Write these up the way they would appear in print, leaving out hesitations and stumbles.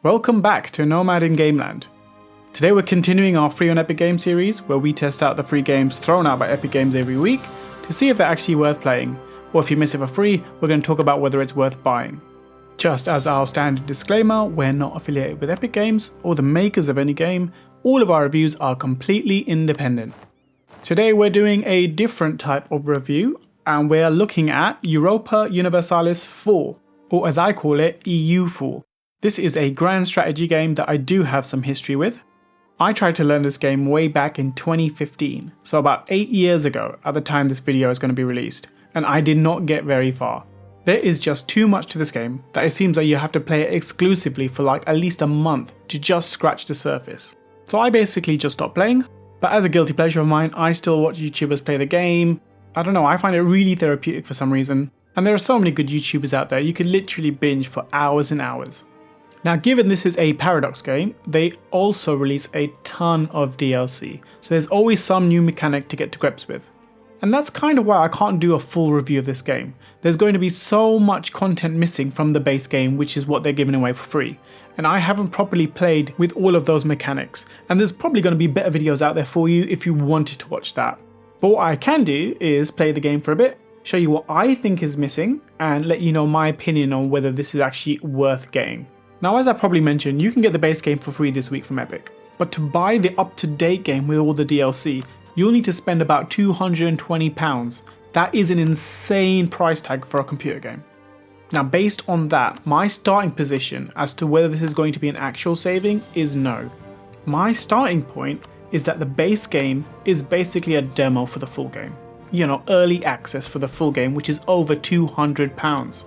Welcome back to Nomad in Gameland. Today we're continuing our free on Epic Games series where we test out the free games thrown out by Epic Games every week to see if they're actually worth playing, or if you miss it for free, we're going to talk about whether it's worth buying. Just as our standard disclaimer, we're not affiliated with Epic Games or the makers of any game. All of our reviews are completely independent. Today we're doing a different type of review and we're looking at Europa Universalis 4, or as I call it, EU4. This is a grand strategy game that I do have some history with. I tried to learn this game way back in 2015, so about 8 years ago at the time this video is going to be released, and I did not get very far. There is just too much to this game that it seems like you have to play it exclusively for like at least a month to just scratch the surface. So I basically just stopped playing, but as a guilty pleasure of mine, I still watch YouTubers play the game. I don't know, I find it really therapeutic for some reason, and there are so many good YouTubers out there, you could literally binge for hours and hours. Now given this is a Paradox game, they also release a ton of DLC, so there's always some new mechanic to get to grips with. And that's kind of why I can't do a full review of this game. There's going to be so much content missing from the base game, which is what they're giving away for free. And I haven't properly played with all of those mechanics, and there's probably going to be better videos out there for you if you wanted to watch that. But what I can do is play the game for a bit, show you what I think is missing, and let you know my opinion on whether this is actually worth getting. Now, as I probably mentioned, you can get the base game for free this week from Epic, but to buy the up-to-date game with all the DLC, you'll need to spend about £220. That is an insane price tag for a computer game. Now, based on that, my starting position as to whether this is going to be an actual saving is no. My starting point is that the base game is basically a demo for the full game. You know, early access for the full game, which is over £200.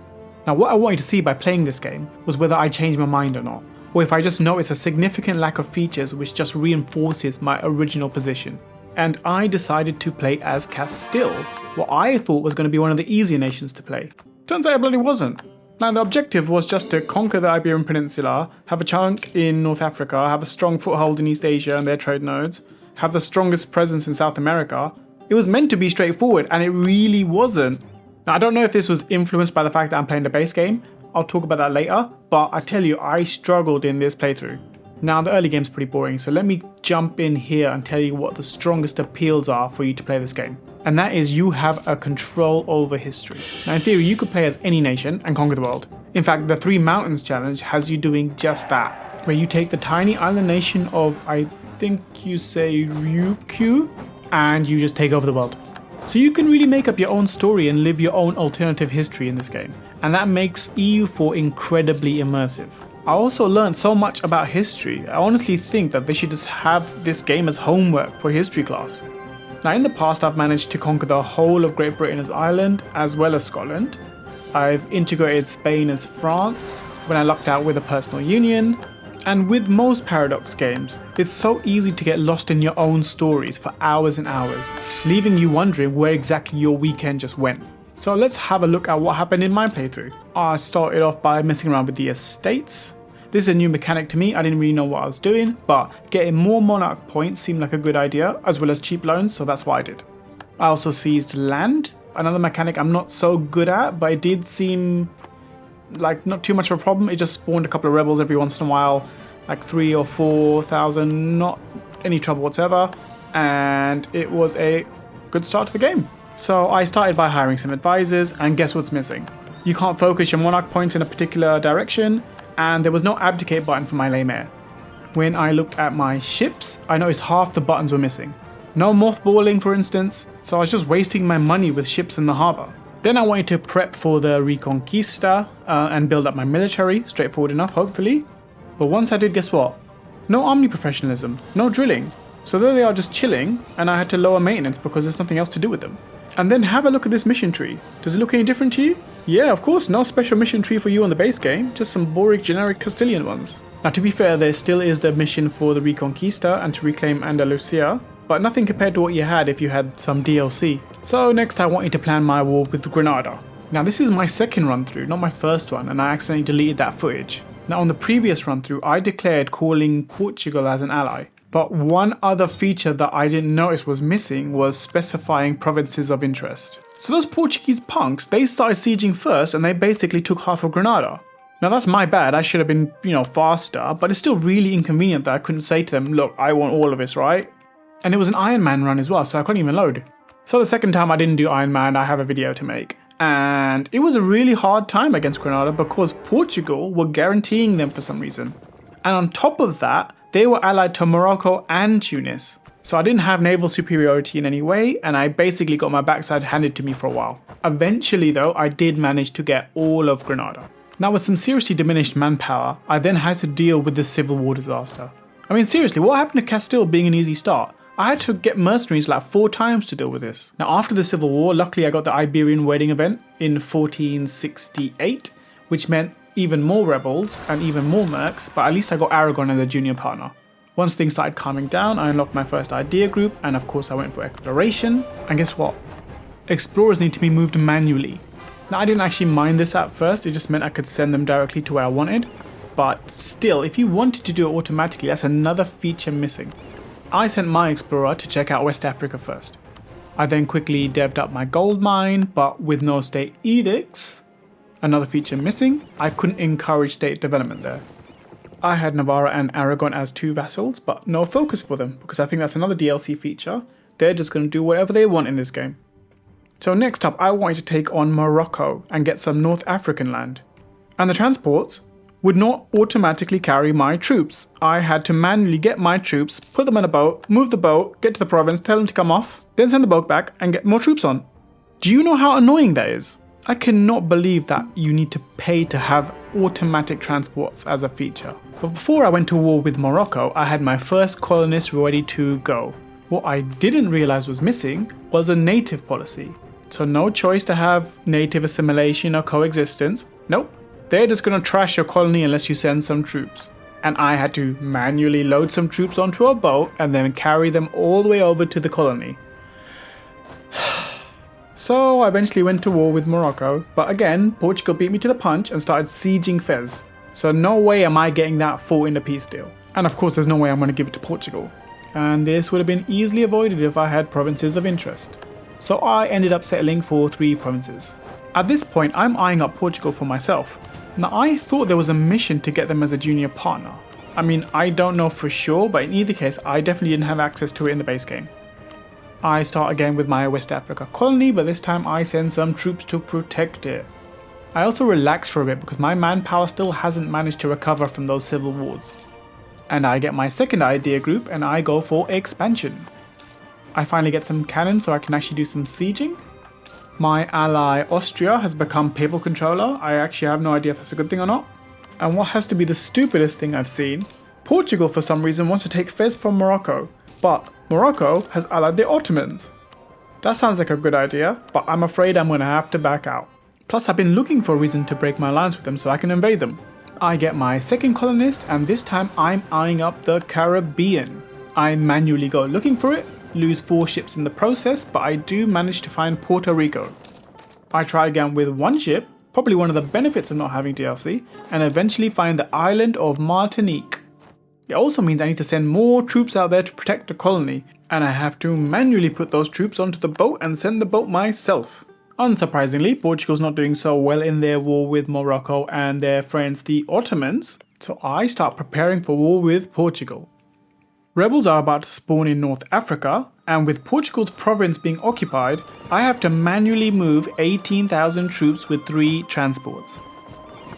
Now what I wanted to see by playing this game was whether I changed my mind or not, or if I just notice a significant lack of features which just reinforces my original position. And I decided to play as Castile, what I thought was going to be one of the easier nations to play. Turns out it bloody wasn't. Now the objective was just to conquer the Iberian Peninsula, have a chunk in North Africa, have a strong foothold in East Asia and their trade nodes, have the strongest presence in South America. It was meant to be straightforward and it really wasn't. Now I don't know if this was influenced by the fact that I'm playing the base game, I'll talk about that later, but I tell you I struggled in this playthrough. Now the early game's pretty boring, so let me jump in here and tell you what the strongest appeals are for you to play this game. And that is you have a control over history. Now in theory you could play as any nation and conquer the world. In fact the 3 Mountains challenge has you doing just that, where you take the tiny island nation of, I think you say Ryukyu, and you just take over the world. So you can really make up your own story and live your own alternative history in this game, and that makes EU4 incredibly immersive. I also learned so much about history, I honestly think that they should just have this game as homework for history class. Now in the past I've managed to conquer the whole of Great Britain as Ireland, as well as Scotland. I've integrated Spain as France, when I lucked out with a personal union. And with most Paradox games, it's so easy to get lost in your own stories for hours and hours, leaving you wondering where exactly your weekend just went. So let's have a look at what happened in my playthrough. I started off by messing around with the estates. This is a new mechanic to me, I didn't really know what I was doing, but getting more monarch points seemed like a good idea, as well as cheap loans, so that's what I did. I also seized land, another mechanic I'm not so good at, but it did seem like not too much of a problem. It just spawned a couple of rebels every once in a while, like 3,000 or 4,000, not any trouble whatsoever, and it was a good start to the game. So I started by hiring some advisors, and guess what's missing? You can't focus your monarch points in a particular direction, and there was no abdicate button for my lame heir. When I looked at my ships, I noticed half the buttons were missing. No mothballing for instance, so I was just wasting my money with ships in the harbour. Then I wanted to prep for the Reconquista and build up my military, straightforward enough hopefully. But once I did, guess what? No army professionalism, no drilling. So there they are just chilling, and I had to lower maintenance because there's nothing else to do with them. And then have a look at this mission tree. Does it look any different to you? Yeah, of course, no special mission tree for you on the base game, just some boring generic Castilian ones. Now to be fair, there still is the mission for the Reconquista and to reclaim Andalusia, but nothing compared to what you had if you had some DLC. So next I wanted to plan my war with Granada. Now this is my second run through, not my first one, and I accidentally deleted that footage. Now on the previous run through, I declared calling Portugal as an ally. But one other feature that I didn't notice was missing was specifying provinces of interest. So those Portuguese punks, they started sieging first and they basically took half of Granada. Now that's my bad, I should have been, faster, but it's still really inconvenient that I couldn't say to them, look, I want all of this, right? And it was an Iron Man run as well, so I couldn't even load. So the second time I didn't do Iron Man, I have a video to make. And it was a really hard time against Grenada because Portugal were guaranteeing them for some reason. And on top of that, they were allied to Morocco and Tunis. So I didn't have naval superiority in any way, and I basically got my backside handed to me for a while. Eventually though, I did manage to get all of Grenada. Now with some seriously diminished manpower, I then had to deal with the civil war disaster. I mean seriously, what happened to Castile being an easy start? I had to get mercenaries like 4 times to deal with this. Now after the civil war, luckily I got the Iberian wedding event in 1468, which meant even more rebels and even more mercs, but at least I got Aragon as a junior partner. Once things started calming down, I unlocked my first idea group, and of course I went for exploration. And guess what? Explorers need to be moved manually. Now I didn't actually mind this at first, it just meant I could send them directly to where I wanted. But still, if you wanted to do it automatically, that's another feature missing. I sent my explorer to check out West Africa first. I then quickly devved up my gold mine, but with no state edicts, another feature missing, I couldn't encourage state development there. I had Navarra and Aragon as 2 vassals, but no focus for them, because I think that's another DLC feature. They're just going to do whatever they want in this game. So next up, I wanted to take on Morocco and get some North African land. And the transports would not automatically carry my troops. I had to manually get my troops, put them on a boat, move the boat, get to the province, tell them to come off, then send the boat back and get more troops on. Do you know how annoying that is? I cannot believe that you need to pay to have automatic transports as a feature. But before I went to war with Morocco, I had my first colonists ready to go. What I didn't realize was missing was a native policy. So no choice to have native assimilation or coexistence. Nope. They're just going to trash your colony unless you send some troops. And I had to manually load some troops onto a boat and then carry them all the way over to the colony. So I eventually went to war with Morocco, but again, Portugal beat me to the punch and started sieging Fez. So no way am I getting that fort in the peace deal. And of course there's no way I'm going to give it to Portugal. And this would have been easily avoided if I had provinces of interest. So I ended up settling for 3 provinces. At this point, I'm eyeing up Portugal for myself. Now I thought there was a mission to get them as a junior partner. I mean, I don't know for sure, but in either case, I definitely didn't have access to it in the base game. I start again with my West Africa colony, but this time I send some troops to protect it. I also relax for a bit because my manpower still hasn't managed to recover from those civil wars. And I get my second idea group and I go for expansion. I finally get some cannons so I can actually do some sieging. My ally Austria has become papal controller. I actually have no idea if that's a good thing or not. And what has to be the stupidest thing I've seen, Portugal for some reason wants to take Fez from Morocco, but Morocco has allied the Ottomans. That sounds like a good idea, but I'm afraid I'm going to have to back out. Plus I've been looking for a reason to break my alliance with them so I can invade them. I get my second colonist and this time I'm eyeing up the Caribbean. I manually go looking for it, lose 4 ships in the process, but I do manage to find Puerto Rico. I try again with 1 ship, probably one of the benefits of not having DLC, and eventually find the island of Martinique. It also means I need to send more troops out there to protect the colony, and I have to manually put those troops onto the boat and send the boat myself. Unsurprisingly, Portugal's not doing so well in their war with Morocco and their friends the Ottomans, so I start preparing for war with Portugal. Rebels are about to spawn in North Africa, and with Portugal's province being occupied, I have to manually move 18,000 troops with 3 transports.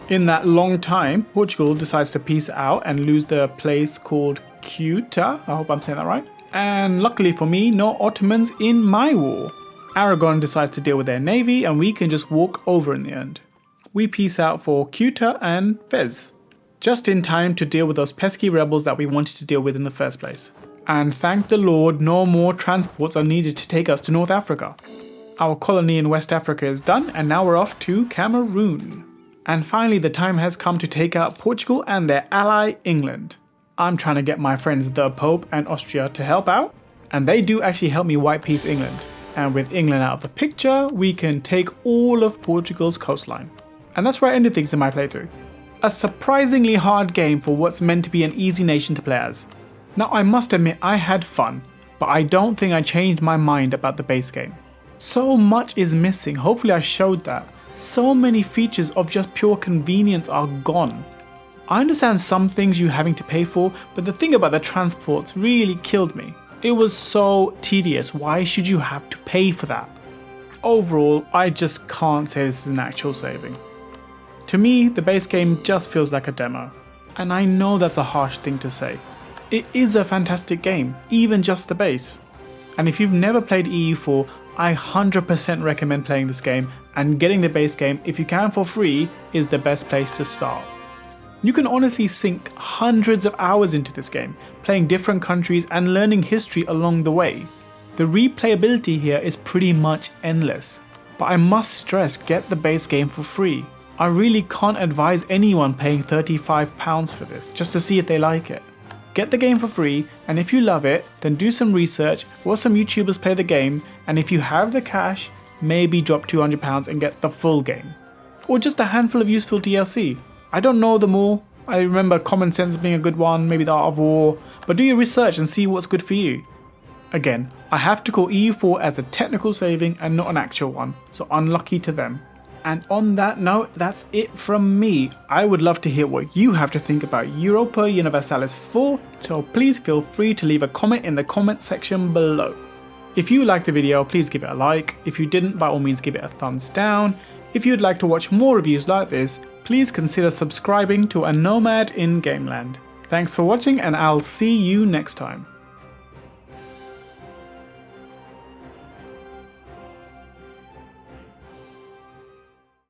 In that long time, Portugal decides to peace out and lose the place called Ceuta, I hope I'm saying that right. And luckily for me, no Ottomans in my war. Aragon decides to deal with their navy and we can just walk over in the end. We peace out for Ceuta and Fez. Just in time to deal with those pesky rebels that we wanted to deal with in the first place. And thank the Lord, no more transports are needed to take us to North Africa. Our colony in West Africa is done and now we're off to Cameroon. And finally the time has come to take out Portugal and their ally England. I'm trying to get my friends the Pope and Austria to help out, and they do actually help me white peace England. And with England out of the picture, we can take all of Portugal's coastline. And that's where I ended things in my playthrough. A surprisingly hard game for what's meant to be an easy nation to play as. Now I must admit I had fun, but I don't think I changed my mind about the base game. So much is missing, hopefully I showed that. So many features of just pure convenience are gone. I understand some things you having to pay for, but the thing about the transports really killed me. It was so tedious. Why should you have to pay for that? Overall, I just can't say this is an actual saving. To me, the base game just feels like a demo. And I know that's a harsh thing to say. It is a fantastic game, even just the base. And if you've never played EU4, I 100% recommend playing this game, and getting the base game, if you can for free, is the best place to start. You can honestly sink hundreds of hours into this game, playing different countries and learning history along the way. The replayability here is pretty much endless. But I must stress, get the base game for free. I really can't advise anyone paying £35 for this, just to see if they like it. Get the game for free, and if you love it, then do some research, watch some YouTubers play the game, and if you have the cash, maybe drop £200 and get the full game. Or just a handful of useful DLC. I don't know them all. I remember Common Sense being a good one, maybe The Art of War, but do your research and see what's good for you. Again, I have to call EU4 as a technical saving and not an actual one, so unlucky to them. And on that note, that's it from me. I would love to hear what you have to think about Europa Universalis 4, so please feel free to leave a comment in the comment section below. If you liked the video, please give it a like. If you didn't, by all means give it a thumbs down. If you'd like to watch more reviews like this, please consider subscribing to A Nomad in Gameland. Thanks for watching, and I'll see you next time.